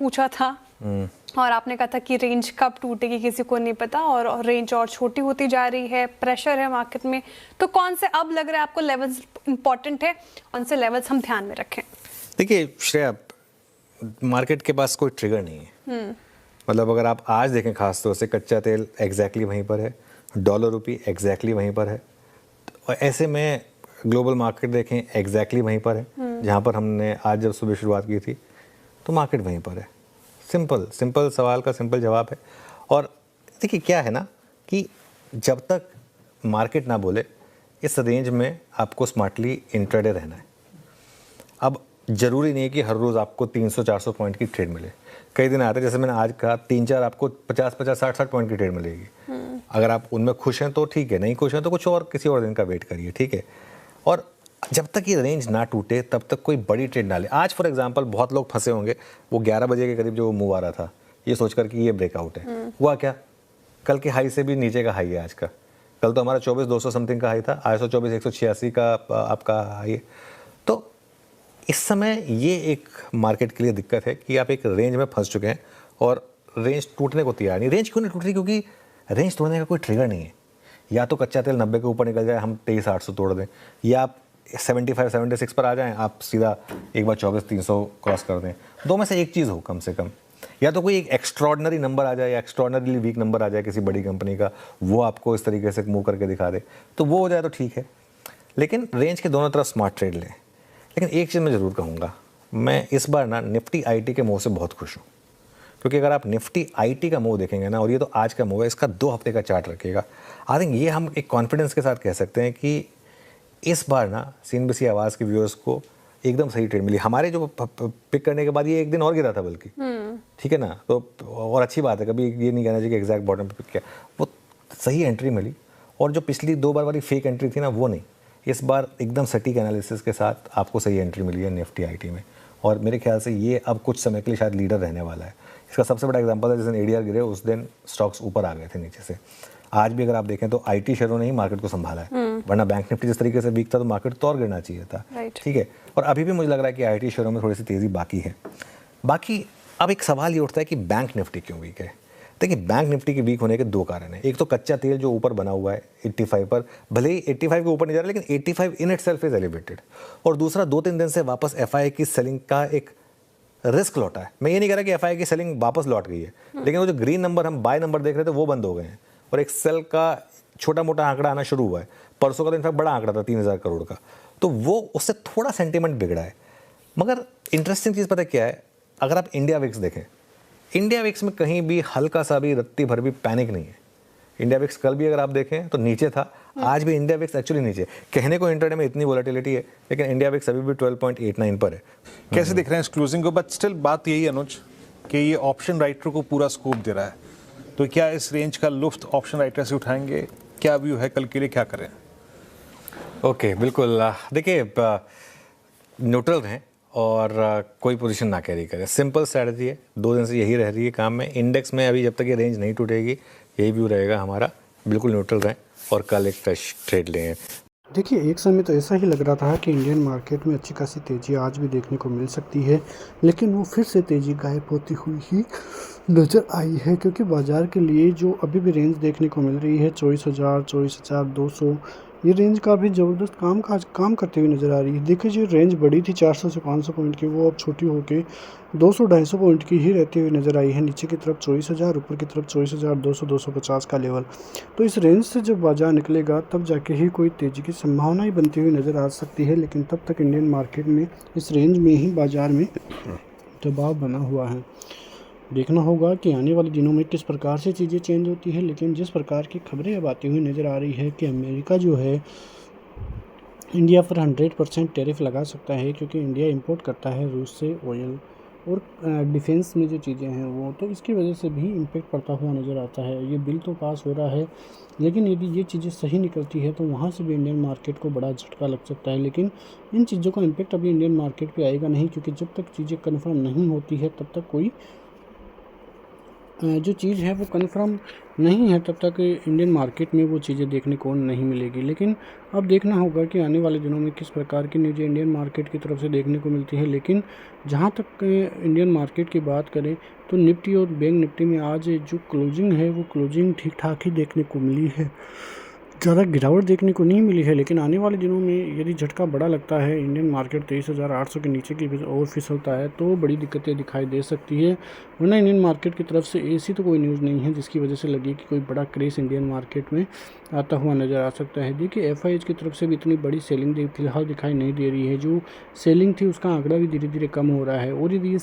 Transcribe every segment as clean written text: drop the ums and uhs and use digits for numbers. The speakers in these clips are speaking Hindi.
पूछा था और आपने कहा था कि रेंज कब टूटेगी किसी को नहीं पता, और रेंज और छोटी होती जा रही है, प्रेशर है मार्केट में। तो कौन से अब लग रहा है आपको लेवल्स इंपॉर्टेंट है, कौन से लेवल्स हम ध्यान में रखें? देखिए श्रेया, मार्केट के पास कोई ट्रिगर नहीं है। मतलब अगर आप आज देखें खास तौर से, कच्चा तेल एग्जैक्टली वहीं पर है, डॉलर रुपी एग्जैक्टली वहीं पर है, और ऐसे में ग्लोबल मार्केट देखें एग्जैक्टली वहीं पर है जहाँ पर हमने आज जब सुबह शुरुआत की थी, तो मार्केट वहीं पर है। सिंपल सवाल का सिंपल जवाब है। और देखिए क्या है ना कि जब तक मार्केट ना बोले, इस रेंज में आपको स्मार्टली इंट्राडे रहना है। अब ज़रूरी नहीं है कि हर रोज़ आपको 300-400 पॉइंट की ट्रेड मिले। कई दिन आते हैं, जैसे मैंने आज कहा, 3-4 आपको 50-50, 60-60 पॉइंट की ट्रेड मिलेगी। अगर आप उनमें खुश हैं तो ठीक है, नहीं खुश हैं तो कुछ और किसी और दिन का वेट करिए, ठीक है। और जब तक ये रेंज ना टूटे तब तक कोई बड़ी ट्रेड ना ले। आज फॉर एग्जांपल बहुत लोग फंसे होंगे, वो 11 बजे के करीब जो वो मूव आ रहा था, ये सोचकर कि ये ब्रेकआउट है। हुआ क्या? कल के हाई से भी नीचे का हाई है आज का। कल तो हमारा 24,200 समथिंग का हाई था, आज 24,186 का आपका हाई है। तो इस समय ये एक मार्केट के लिए दिक्कत है कि आप एक रेंज में फंस चुके हैं और रेंज टूटने को तैयार नहीं। रेंज क्यों नहीं टूट रही? क्योंकि रेंज तोड़ने का कोई ट्रिगर नहीं है। या तो कच्चा तेल 90 के ऊपर निकल जाए, हम 23,800 तोड़ दें, या आप 75-76 पर आ जाएं, आप सीधा एक बार 24,300 क्रॉस कर दें। दो में से एक चीज़ हो कम से कम। या तो कोई एक एक्स्ट्रॉर्डनरी नंबर आ जाए या एक्स्ट्रॉर्डनरी वीक नंबर आ जाए किसी बड़ी कंपनी का, वो आपको इस तरीके से मूव करके दिखा दे, तो वो हो जाए तो ठीक है। लेकिन रेंज के दोनों तरफ स्मार्ट ट्रेड लें। लेकिन एक चीज़ मैं ज़रूर कहूँगा, मैं इस बार ना निफ्टी आईटी के मूव से बहुत खुश हूँ। क्योंकि अगर आप निफ्टी आईटी का मूव देखेंगे ना, और ये तो आज का मूव है, इसका 2 हफ्ते का चार्ट रखिएगा, आई थिंक ये हम एक कॉन्फिडेंस के साथ कह सकते हैं कि इस बार ना सीएनबीसी आवाज़ के व्यूअर्स को एकदम सही ट्रेड मिली। हमारे जो पिक करने के बाद ये एक दिन और गिरा था बल्कि, ठीक है ना। तो और अच्छी बात है, कभी ये नहीं कहना चाहिए कि एग्जैक्ट बॉटम पे पिक किया, वो सही एंट्री मिली। और जो पिछली 2 बार वाली फेक एंट्री थी ना, वो नहीं, इस बार एकदम सटीक एनालिसिस के साथ आपको सही एंट्री मिली है निफ्टी आईटी में। और मेरे ख्याल से ये अब कुछ समय के लिए शायद लीडर रहने वाला है। इसका सबसे बड़ा एग्जांपल है, जिस दिन एडीआर गिरे उस दिन स्टॉक्स ऊपर आ गए थे नीचे से। आज भी अगर आप देखें तो आईटी शेयरों ने ही मार्केट को संभाला है, वरना बैंक निफ्टी जिस तरीके से वीक था तो मार्केट तो और गिरना चाहिए था, ठीक है। और अभी भी मुझे लग रहा है कि आईटी शेयरों में थोड़ी सी तेज़ी बाकी है। बाकी अब एक सवाल ये उठता है कि बैंक निफ्टी क्यों वीक है। देखिए, बैंक निफ्टी के वीक होने के 2 कारण हैं। एक तो कच्चा तेल जो ऊपर बना हुआ है 85 पर, भले ही 85 के ऊपर नहीं जा रहा, लेकिन 85 इन इटसेल्फ इज एलिवेटेड। और दूसरा, 2-3 दिन से वापस एफआई की सेलिंग का एक रिस्क लौटा है। मैं ये नहीं कह रहा कि एफआई की सेलिंग वापस लौट गई है, लेकिन वो जो ग्रीन नंबर हम बाय नंबर देख रहे थे वो बंद हो गए हैं, और एक सेल का छोटा मोटा आंकड़ा आना शुरू हुआ है। परसों का तो इनफैक्ट बड़ा आंकड़ा था 3,000 करोड़ का, तो वो उससे थोड़ा सेंटीमेंट बिगड़ा है। मगर इंटरेस्टिंग चीज़ पता क्या है, अगर आप इंडिया विक्स देखें, इंडिया विक्स में कहीं भी हल्का सा भी रत्ती भर भी पैनिक नहीं है। इंडिया विक्स कल भी अगर आप देखें तो नीचे था, आज भी इंडिया विक्स एक्चुअली नीचे। कहने को इंटरडे में इतनी वोलेटिलिटी है, लेकिन इंडिया विक्स अभी भी 12.89 पर है। कैसे दिख रहे हैं इस क्लोजिंग को? बट स्टिल बात यही अनुज कि ये ऑप्शन राइटर को पूरा स्कोप दे रहा है, तो क्या इस रेंज का लुफ्त ऑप्शन राइटर से उठाएंगे? क्या व्यू है कल के लिए, क्या करें? ओके, बिल्कुल। देखिए, न्यूट्रल रहें और कोई पोजीशन ना कैरी करें। सिंपल स्ट्रैटेजी है, 2 दिन से यही रह रही है काम में। इंडेक्स में अभी जब तक ये रेंज नहीं टूटेगी, यही व्यू रहेगा हमारा। बिल्कुल न्यूट्रल रहें और कल एक फ्रेश ट्रेड लें। देखिए, एक समय तो ऐसा ही लग रहा था कि इंडियन मार्केट में अच्छी खासी तेज़ी आज भी देखने को मिल सकती है, लेकिन वो फिर से तेज़ी गायब होती हुई ही नज़र आई है। क्योंकि बाज़ार के लिए जो अभी भी रेंज देखने को मिल रही है 24,000, 24,200, ये रेंज का भी ज़बरदस्त काम करते हुए नज़र आ रही है। देखिए, जो रेंज बड़ी थी 400 से 500 पॉइंट की, वो अब छोटी होकर 200-250 पॉइंट की ही रहती हुई नज़र आई है। नीचे की तरफ 24,000, ऊपर की तरफ 24,200, 250 का लेवल। तो इस रेंज से जब बाजार निकलेगा तब जाके ही कोई तेज़ी की संभावना ही बनती हुई नज़र आ सकती है। लेकिन तब तक इंडियन मार्केट में इस रेंज में ही बाज़ार में दबाव बना हुआ है। देखना होगा कि आने वाले दिनों में किस प्रकार से चीज़ें चेंज होती है। लेकिन जिस प्रकार की खबरें अब आती हुई नज़र आ रही है कि अमेरिका जो है इंडिया पर 100% टैरिफ लगा सकता है, क्योंकि इंडिया इंपोर्ट करता है रूस से ऑयल और डिफेंस में जो चीज़ें हैं वो, तो इसकी वजह से भी इम्पेक्ट पड़ता हुआ नज़र आता है। ये बिल तो पास हो रहा है, लेकिन यदि ये चीज़ें सही निकलती है तो वहाँ से भी इंडियन मार्केट को बड़ा झटका लग सकता है। लेकिन इन चीज़ों का इम्पेक्ट अभी इंडियन मार्केट पे आएगा नहीं, क्योंकि जब तक चीज़ें कन्फर्म नहीं होती है तब तक कोई जो चीज़ है वो कन्फर्म नहीं है तब तक इंडियन मार्केट में वो चीज़ें देखने को नहीं मिलेगी। लेकिन अब देखना होगा कि आने वाले दिनों में किस प्रकार की न्यूज़ें इंडियन मार्केट की तरफ से देखने को मिलती है। लेकिन जहाँ तक इंडियन मार्केट की बात करें तो निफ्टी और बैंक निफ्टी में आज जो क्लोजिंग है वो क्लोजिंग ठीक ठाक ही देखने को मिली है, ज़्यादा गिरावट देखने को नहीं मिली है। लेकिन आने वाले दिनों में यदि झटका बड़ा लगता है, इंडियन मार्केट 23,800 के नीचे की और फिसलता है तो बड़ी दिक्कतें दिखाई दे सकती है। वरना इंडियन मार्केट की तरफ से ऐसी तो कोई न्यूज़ नहीं है जिसकी वजह से लगे कि कोई बड़ा क्रेज इंडियन मार्केट में आता हुआ नज़र आ सकता है। देखिए FIH की तरफ से भी इतनी बड़ी सेलिंग फिलहाल दिखाई नहीं दे रही है। जो सेलिंग थी उसका आंकड़ा भी धीरे धीरे कम हो रहा है, और यदि ये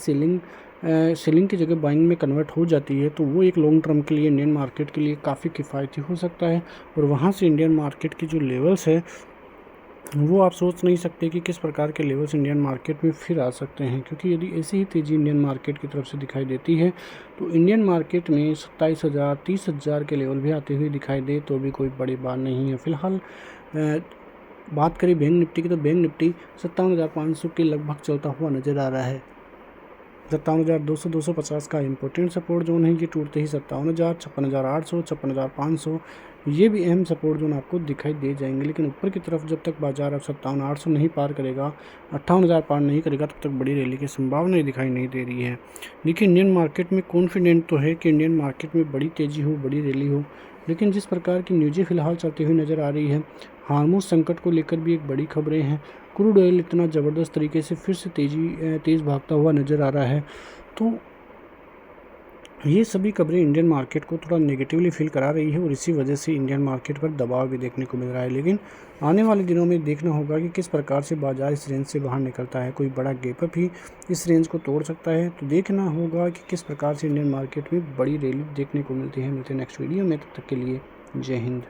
सेलिंग की जगह बाइंग में कन्वर्ट हो जाती है तो वो एक लॉन्ग टर्म के लिए इंडियन मार्केट के लिए काफ़ी किफ़ायती हो सकता है। और वहाँ से इंडियन मार्केट की जो लेवल्स है वो आप सोच नहीं सकते कि किस प्रकार के लेवल्स इंडियन मार्केट में फिर आ सकते हैं, क्योंकि यदि ऐसी ही तेज़ी इंडियन मार्केट की तरफ से दिखाई देती है तो इंडियन मार्केट में 27,000 30,000 के लेवल भी आते हुए दिखाई दे तो भी कोई बड़ी बात नहीं है। फिलहाल बात करें बैंक निफ्टी की तो बैंक निफ्टी 57,500 के लगभग चलता हुआ नज़र आ रहा है। 57,200 250 का इंपॉर्टेंट सपोर्ट जोन है, ये टूटते ही 57,000 56,800 56,500 ये भी अहम सपोर्ट जोन आपको दिखाई दे जाएंगे। लेकिन ऊपर की तरफ जब तक बाजार अब 57,800 नहीं पार करेगा, 58,000 पार नहीं करेगा, तब तक बड़ी रैली की संभावना दिखाई नहीं दे रही है। देखिए इंडियन मार्केट में कॉन्फिडेंट तो है कि इंडियन मार्केट में बड़ी तेज़ी हो, बड़ी रैली हो, लेकिन जिस प्रकार की न्यूज़ें फिलहाल चलती हुई नज़र आ रही है, हार्मोज संकट को लेकर भी एक बड़ी खबरें हैं, क्रूड ऑयल इतना ज़बरदस्त तरीके से फिर से तेज़ भागता हुआ नज़र आ रहा है, तो ये सभी खबरें इंडियन मार्केट को थोड़ा नेगेटिवली फील करा रही है और इसी वजह से इंडियन मार्केट पर दबाव भी देखने को मिल रहा है। लेकिन आने वाले दिनों में देखना होगा कि किस प्रकार से बाजार इस रेंज से बाहर निकलता है, कोई बड़ा गैपअप ही इस रेंज को तोड़ सकता है, तो देखना होगा कि किस प्रकार से इंडियन मार्केट में बड़ी रैली देखने को मिलती है। मिलते हैं नेक्स्ट वीडियो में, तब तक के लिए जय हिंद।